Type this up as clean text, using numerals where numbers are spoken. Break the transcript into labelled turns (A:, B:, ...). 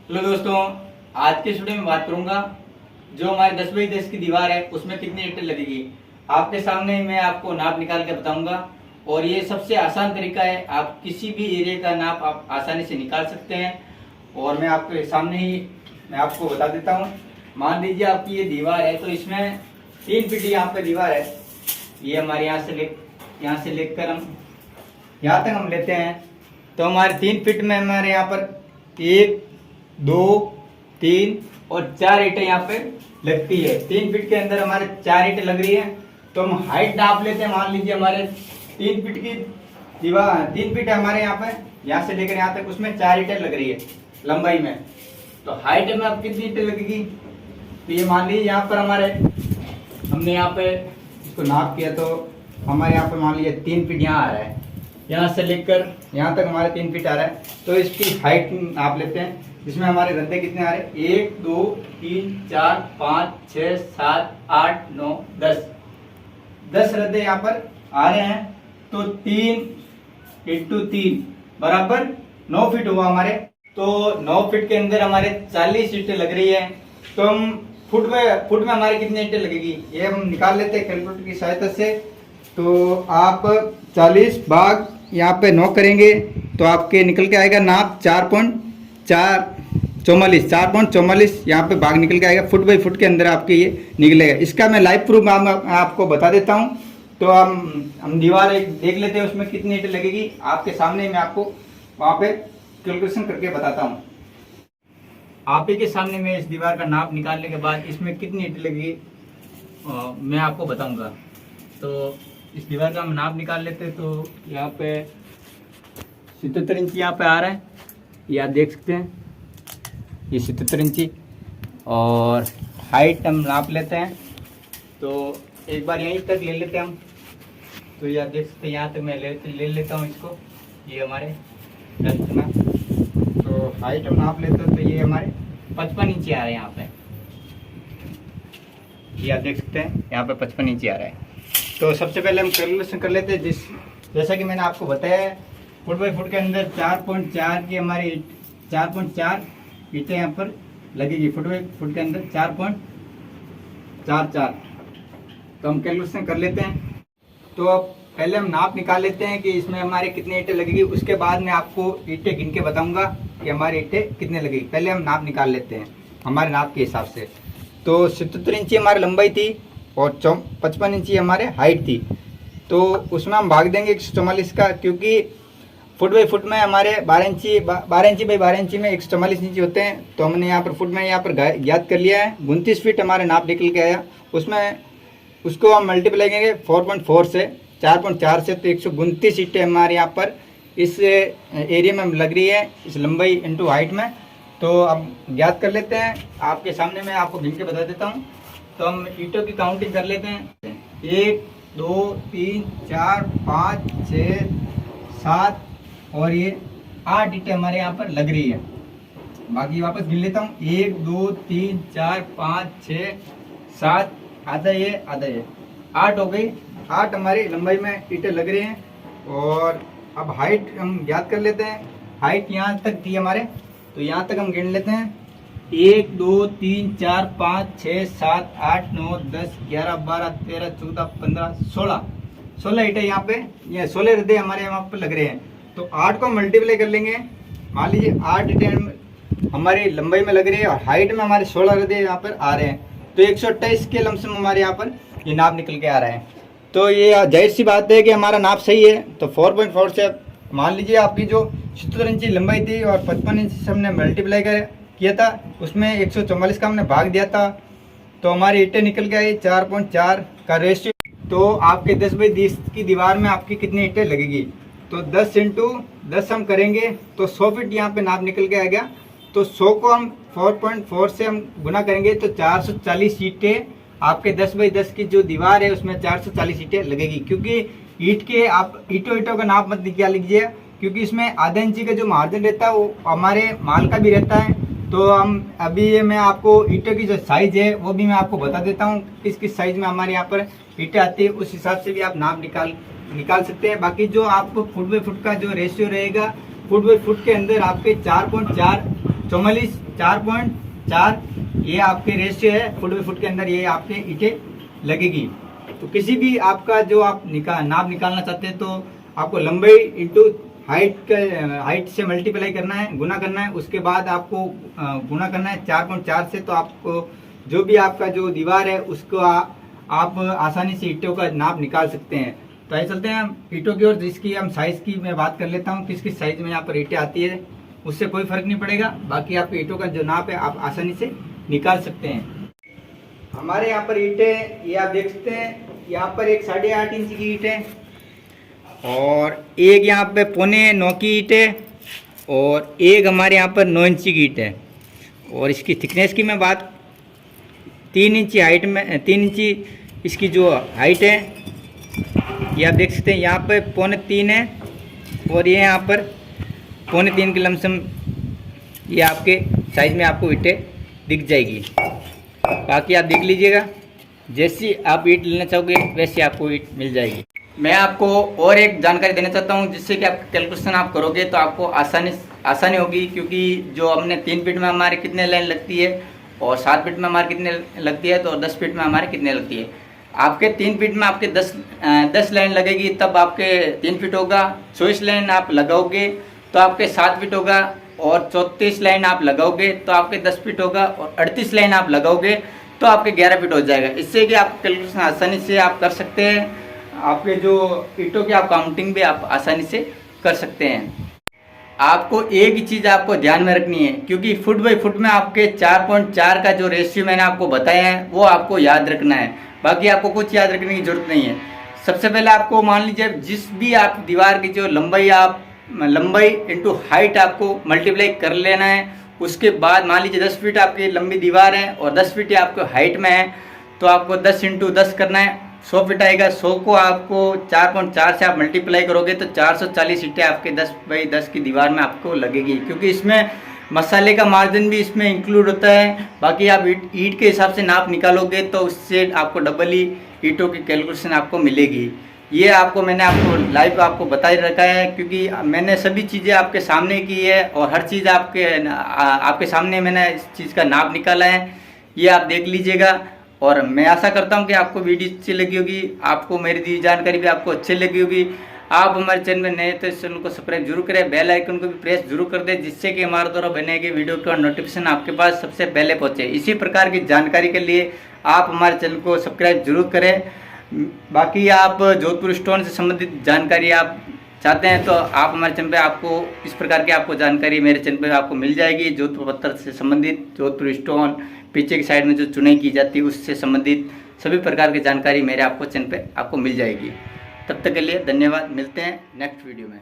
A: Hello दोस्तों, आज के वीडियो में बात करूंगा जो हमारे 10 बाई 10 की दीवार है उसमें कितनी ईंटें लगेगी। आपके सामने ही मैं आपको नाप निकाल के बताऊंगा और ये सबसे आसान तरीका है। आप किसी भी एरिया का नाप आप आसानी से निकाल सकते हैं और मैं आपके सामने ही मैं आपको बता देता हूँ। मान लीजिए आपकी ये दीवार है तो इसमें 3 फीट यहाँ पे दीवार है। ये हमारे यहाँ से लेकर हम यहाँ तक हम लेते हैं तो हमारे 3 फीट में हमारे यहाँ पर 1 2 3 और 4 ईंटें यहाँ पे लगती है। 3 फीट के अंदर हमारे 4 ईंटें लग रही है तो हम हाइट नाप लेते हैं। मान लीजिए हमारे 3 फीट की दीवार 3 फीट है हमारे यहाँ पे, यहाँ से लेकर यहाँ तक उसमें 4 ईंटें लग रही है लंबाई में। तो हाइट में अब कितनी ईंटें लगेगी तो ये मान लीजिए यहाँ पर हमारे हमने यहाँ पे इसको नाप किया तो हमारे यहाँ पे मान लीजिए 3 फीट यहाँ आ रहा है, यहाँ से लेकर यहाँ तक हमारे 3 फीट आ रहा है। तो इसकी हाइट नाप लेते हैं। इसमें हमारे रद्दे कितने आ रहे हैं 1 2 3 4 5 6 7 8 9 10 रद्दे यहाँ पर आ रहे हैं। तो 3 इंटू 3 बराबर 9 फीट हुआ हमारे। तो 9 फीट के अंदर हमारे 40 ईंटें लग रही है। तो हम फुट में हमारे कितनी ईंटें लगेगी ये हम निकाल लेते हैं कैलकुलेटर की सहायता से। तो आप 40 भाग यहाँ पे 9 करेंगे तो आपके निकल के आएगा नाप 4.44 यहाँ पे भाग निकल के आएगा। फुट बाई फुट के अंदर आपके ये निकलेगा। इसका मैं लाइव प्रूफ आपको बता देता हूँ। तो हम दीवार एक देख लेते हैं उसमें कितनी ईंटें लगेगी। आपके सामने मैं आपको वहाँ पे कैलकुलेशन करके बताता हूँ। आप ही के सामने मैं इस दीवार का नाप निकालने के बाद इसमें कितनी ईंटें लगेगी मैं आपको बताऊँगा। तो इस दीवार का हम नाप निकाल लेते हैं। तो यहाँ पे 77 इंच यहाँ पे आ रहा है, ये आप देख सकते हैं, ये 77 इंची। और हाइट हम नाप लेते हैं तो एक बार यहीं तक ले लेते हैं हम। तो ये आप देख सकते हैं, यहाँ तक मैं ले लेता हूँ इसको। ये हमारे में तो हाइट हम नाप लेते हैं तो ये हमारे 55 इंची आ रहे हैं यहाँ पे। ये आप देख सकते हैं यहाँ पे 55 इंची आ रहा है। तो सबसे पहले हम कैलकुलेशन कर लेते हैं। जैसा कि मैंने आपको बताया फुट बाई फुट के अंदर 4.4 की हमारी 4.4 ईंटें यहाँ पर लगेगी। फुट बाई फुट के अंदर 4.44। तो हम कैलकुलेशन कर लेते हैं। तो अब पहले हम नाप निकाल लेते हैं कि इसमें हमारे कितने ईंटें लगेगी। उसके बाद मैं आपको ईंटें गिन के बताऊंगा कि हमारी ईंटें कितने लगेगी। पहले हम नाप निकाल लेते हैं हमारे नाप के हिसाब से। तो 77 इंची हमारी लंबाई थी और 55 इंची हमारे हाइट थी। तो उसमें हम भाग देंगे 144 का, क्योंकि फुट बाई फुट में हमारे 12 इंची बाई 12 इंची में 144 इंची होते हैं। तो हमने यहाँ पर फुट में यहाँ पर ज्ञात कर लिया है। 29 फीट हमारे नाप निकल के आया। उसमें उसको हम मल्टीप्लाई करेंगे 4.4 से 4.4 से। तो 129 ईंटें हमारे यहाँ पर इस एरिया में लग रही है, इस लंबाई इंटू हाइट में। तो अब ज्ञात कर लेते हैं। आपके सामने मैं आपको गिन के बता देता हूँ। तो हम ईंटों की काउंटिंग कर लेते हैं। 1 2 3 4 5 6 7 और ये 8 ईंटें हमारे यहाँ पर लग रही है। बाकी वापस गिन लेता हूँ। 1 2 3 4 5 6 7 आधा ये 8 हो गई। 8 हमारी लंबाई में ईंटें लग रही हैं। और अब हाइट हम ज्ञात कर लेते हैं। हाइट यहाँ तक थी हमारे, तो यहाँ तक हम गिन लेते हैं। 1 2 3 4 5 6 7 8 9 10 11 12 13 14 15 16 ईंटें यहाँ पे, ये 16 हृदय हमारे यहाँ पर लग रहे हैं। तो 8 को मल्टीप्लाई कर लेंगे। मान लीजिए 8 ईंटें हमारी लंबाई में लग रही है और हाइट में हमारे 16 हृदय यहाँ पर आ रहे हैं। तो 128 के लमसम हमारे यहाँ पर ये नाप निकल के आ रहा है। तो ये जाहिर सी बात है कि हमारा नाप सही है। तो 4.4 से मान लीजिए आपकी जो 77 इंची लंबाई थी और 55 इंची से हमने मल्टीप्लाई किया था, उसमें 144 का हमने भाग दिया था। तो हमारी ईंटें निकल के आई 4.4 का रेशियो। तो आपके 10 बाई 10 की दीवार में आपकी कितनी ईंटें लगेगी तो 10 इंटू 10 हम करेंगे तो 100 फीट यहाँ पे नाप निकल के आ गया। तो 100 को हम 4.4 से हम गुना करेंगे तो 440 ईंटें आपके 10 बाई 10 की जो दीवार है उसमें 440 ईंटें लगेगी। क्योंकि ईंट के आप ईंटों का नाप मत निकाल लीजिए, क्योंकि इसमें आधा इंची का जो मार्जिन रहता है वो हमारे माल का भी रहता है। तो हम अभी ये मैं आपको ईंटों की जो साइज है वो भी मैं आपको बता देता हूँ, किस किस साइज में हमारे यहाँ पर ईंटें आती है। उस हिसाब से भी आप नाप निकाल सकते हैं। बाकी जो आपको फुट बाई फुट का जो रेशियो रहेगा, फुट बाई फुट के अंदर आपके 4.4 44 4.4 ये आपके रेशियो है, फुट बाई फुट के अंदर ये आपके ईंटें लगेगी। तो किसी भी आपका जो आप नाप निकालना चाहते हैं तो आपको लंबाई इंटू हाइट से मल्टीप्लाई करना है, गुना करना है, उसके बाद आपको गुना करना है 4.4 से। तो आपको जो भी आपका जो दीवार है उसको आप आसानी से ईंटों का नाप निकाल सकते हैं। तो आइए चलते हैं हम ईंटों की ओर, जिसकी हम साइज की मैं बात कर लेता हूँ, किस किस साइज में यहाँ पर ईंटें आती है, उससे कोई फर्क नहीं पड़ेगा। बाकी आपके ईंटों का जो नाप है आप आसानी से निकाल सकते हैं। हमारे यहाँ पर ईंटें ये आप देख सकते हैं, यहाँ पर एक 8.5 इंच की ईंट है और एक यहाँ पे 8.25 की ईंट है और एक हमारे यहाँ पर 9 इंच की ईंट है। और इसकी थिकनेस की मैं बात 3 इंची हाइट में 3 इंची इसकी जो हाइट है ये आप देख सकते हैं, यहाँ पे 3.25 है और ये यहाँ पर 3.25 की लमसम ये आपके साइज में आपको ईंटें दिख जाएगी। बाकी आप देख लीजिएगा, जैसी आप ईंट लेना चाहोगे वैसी आपको ईंट मिल जाएगी। मैं आपको और एक जानकारी देना चाहता हूँ, जिससे कि आप कैलकुलेशन आप करोगे तो आपको आसानी होगी, क्योंकि जो हमने 3 फीट में हमारे कितने लाइन लगती है और 7 फीट में हमारे कितने लगती है, तो 10 फीट में हमारे कितने लगती है। आपके 3 फीट में आपके 10 लाइन लगेगी, तब आपके 3 फीट होगा। 24 लाइन आप लगाओगे तो आपके 7 फीट होगा और 34 लाइन आप लगाओगे तो आपके 10 फीट होगा और 38 लाइन आप लगाओगे तो आपके 11 फीट हो जाएगा। इससे कि आप कैलकुलेशन आसानी से आप कर सकते हैं, आपके जो ईंटों की आप काउंटिंग भी आप आसानी से कर सकते हैं। आपको एक ही चीज़ आपको ध्यान में रखनी है, क्योंकि फुट बाई फुट में आपके 4.4 का जो रेशियो मैंने आपको बताया है वो आपको याद रखना है। बाकी आपको कुछ याद रखने की जरूरत नहीं है। सबसे पहले आपको मान लीजिए जिस भी आप दीवार की जो लंबाई इंटू हाइट आपको मल्टीप्लाई कर लेना है। उसके बाद मान लीजिए 10 फीट आपकी लंबी दीवार है और 10 फीट आपको हाइट में है, तो आपको 10 इंटू 10 करना है, 100 फीट आएगा। 100 को आपको 4.4 से आप मल्टीप्लाई करोगे तो 440 ईंटें आपके 10 बाई 10 की दीवार में आपको लगेगी, क्योंकि इसमें मसाले का मार्जिन भी इसमें इंक्लूड होता है। बाकी आप ईंट के हिसाब से नाप निकालोगे तो उससे आपको डबल ही ईंटों की कैलकुलेशन आपको मिलेगी। ये मैंने आपको लाइव आपको बता ही रखा है, क्योंकि मैंने सभी चीज़ें आपके सामने की है और हर चीज़ आपके सामने मैंने इस चीज़ का नाप निकाला है। ये आप देख लीजिएगा और मैं आशा करता हूँ कि आपको वीडियो अच्छी लगी होगी, आपको मेरी दी जानकारी भी आपको अच्छी लगी होगी। आप हमारे चैनल में नए तो इस चैनल को सब्सक्राइब जरूर करें, बेल आइकन को भी प्रेस जरूर कर दें, जिससे कि हमारे द्वारा बने गए वीडियो का नोटिफिकेशन आपके पास सबसे पहले पहुँचे। इसी प्रकार की जानकारी के लिए आप हमारे चैनल को सब्सक्राइब जरूर करें। बाकी आप जोधपुर स्टोन से संबंधित जानकारी आप चाहते हैं तो आप हमारे चैनल पे आपको इस प्रकार की आपको जानकारी मेरे चैनल पे आपको मिल जाएगी। जोधपुर पत्थर से संबंधित, जोधपुर स्टोन, पीछे की साइड में जो चुनाई की जाती है उससे संबंधित सभी प्रकार की जानकारी मेरे आपको चैनल पे आपको मिल जाएगी। तब तक के लिए धन्यवाद, मिलते हैं नेक्स्ट वीडियो में।